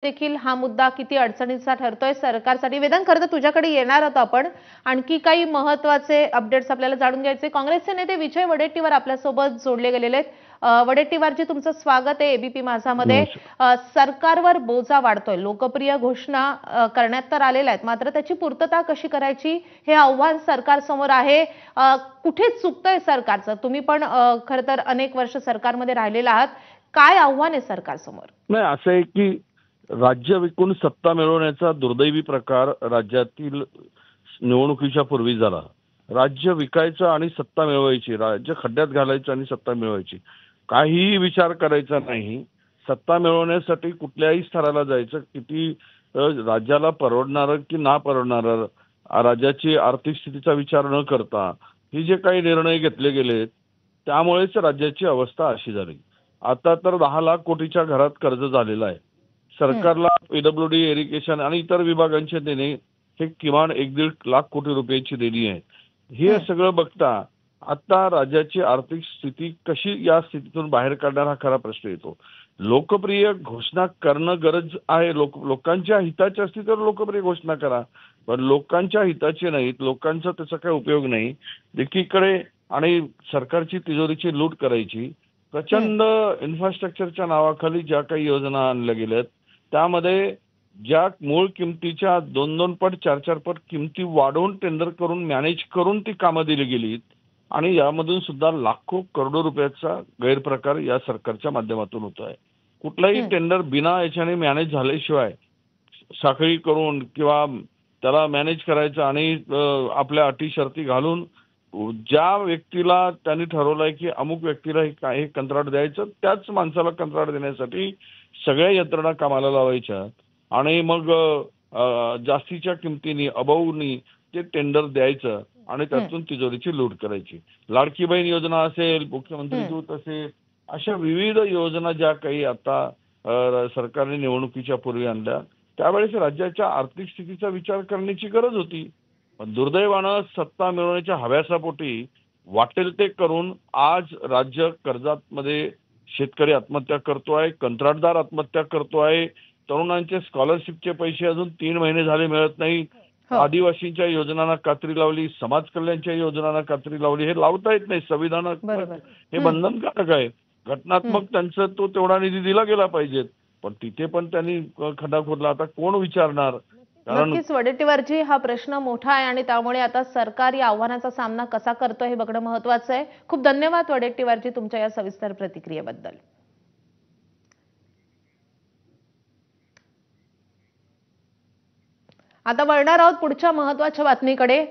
देखील हा मुद्दा किती अडचणीचा ठरतोय सरकारसाठी. वेदांत, खरं तर तुझ्याकडे येणार आहोत आपण. आणखी काही महत्त्वाचे अपडेट्स आपल्याला जाणून घ्यायचे. काँग्रेसचे नेते विजय वडेट्टीवार आपल्यासोबत जोडले गेलेले आहेत. वडेट्टीवारजी, तुमचं स्वागत आहे एबीपी माझामध्ये. नमस्कार. सरकारवर बोजा वाढतोय. लोकप्रिय घोषणा करण्यात तर आलेल्या आहेत, मात्र त्याची पूर्तता कशी करायची हे आव्हान सरकारसमोर आहे. कुठे चुकतंय सरकारचं? तुम्ही पण खरं तर अनेक वर्ष सरकारमध्ये राहिलेला आहात. काय आव्हान आहे सरकारसमोर? नाही, असं आहे की राज्य विकून सत्ता मिळवण्याचा दुर्दैवी प्रकार राज्यातील निवडणुकीच्या पूर्वी झाला. राज्य विकायचं आणि सत्ता मिळवायची, राज्य खड्ड्यात घालायचं आणि सत्ता मिळवायची. काहीही विचार करायचा नाही. सत्ता मिळवण्यासाठी कुठल्याही स्तराला जायचं, किती राज्याला परवडणारं की ना परवडणारं, राज्याची आर्थिक स्थितीचा विचार न करता हे जे काही निर्णय घेतले गेलेत, त्यामुळेच राज्याची अवस्था अशी झाली. आता तर 10 लाख कोटीच्या घरात कर्ज झालेलं आहे. सरकारला पीडब्ल्यूडी, इरिगेशन आणि इतर विभागांचे देणे हे किमान 1-1.5 लाख कोटी रुपयाची देणी आहे. हे सगळं बघता आता राज्याची आर्थिक स्थिती कशी या स्थितीतून बाहेर काढणार हा खरा प्रश्न येतो. लोकप्रिय घोषणा करणं गरज आहे. लोकांच्या हिताची असती तर लोकप्रिय घोषणा करा, पण लोकांच्या हिताची नाहीत, लोकांचा त्याचा काही उपयोग नाही. एकीकडे आणि सरकारची तिजोरीची लूट करायची. प्रचंड इन्फ्रास्ट्रक्चरच्या नावाखाली ज्या काही योजना आणल्या गेल्यात, त्यामध्ये ज्या मूळ किमतीच्या 2-2 पट 4-4 पट किमती वाढवून टेंडर करून मॅनेज करून ती कामं दिली गेलीत आणि यामधून सुद्धा लाखो करोडो रुपयाचा गैरप्रकार या सरकारच्या माध्यमातून होत आहे. कुठलाही टेंडर बिना याच्याने मॅनेज झाल्याशिवाय साखळी करून किंवा त्याला मॅनेज करायचं आणि आपल्या अटी शर्ती घालून ज्या व्यक्तीला त्यांनी ठरवलंय की अमुक व्यक्तीला हे कंत्राट द्यायचं, त्याच माणसाला कंत्राट देण्यासाठी सगळ्या यंत्रणा कामाला लावायच्या आणि मग जास्तीच्या किमतीने अबाऊनी ते टेंडर द्यायचं आणि त्यातून तिजोरीची लूट करायची. लाडकी बहीण योजना असेल, मुख्यमंत्री दूत असेल, अशा विविध योजना ज्या काही आता सरकारने निवडणुकीच्या पूर्वी आणल्या, त्यावेळेस राज्याच्या आर्थिक स्थितीचा विचार करण्याची गरज होती. पण दुर्दैवानं सत्ता मिळवण्याच्या हव्यासापोटी वाटेल ते करून आज राज्य कर्जामध्ये शेतकरी आत्महत्या करतोय, कंत्राटदार आत्महत्या करतोय, तरुणांचे स्कॉलरशिपचे पैसे अजून 3 महिने झाले मिळत नाहीत. आदिवासींच्या योजनांना कात्री लावली, समाज कल्याणच्या योजनांना कात्री लावली. हे लावता येत नाही, संविधानात हे बंधनकारक आहे. घटनात्मक त्यांचं तो तेवढा निधी दिला गेला पाहिजे, पण तिथे पण त्यांनी खड्डा खोदला. आता कोण विचारणार? कारण नक्कीच वडेट्टीवारजी, हा प्रश्न मोठा आहे आणि त्यामुळे आता सरकार या आव्हानाचा सामना कसा करतोय हे बघणं महत्त्वाचं आहे. खूप धन्यवाद वडेट्टीवारजी तुमच्या या सविस्तर प्रतिक्रियेबद्दल. आता वळणार आहोत पुढच्या महत्त्वाच्या बातमीकडे.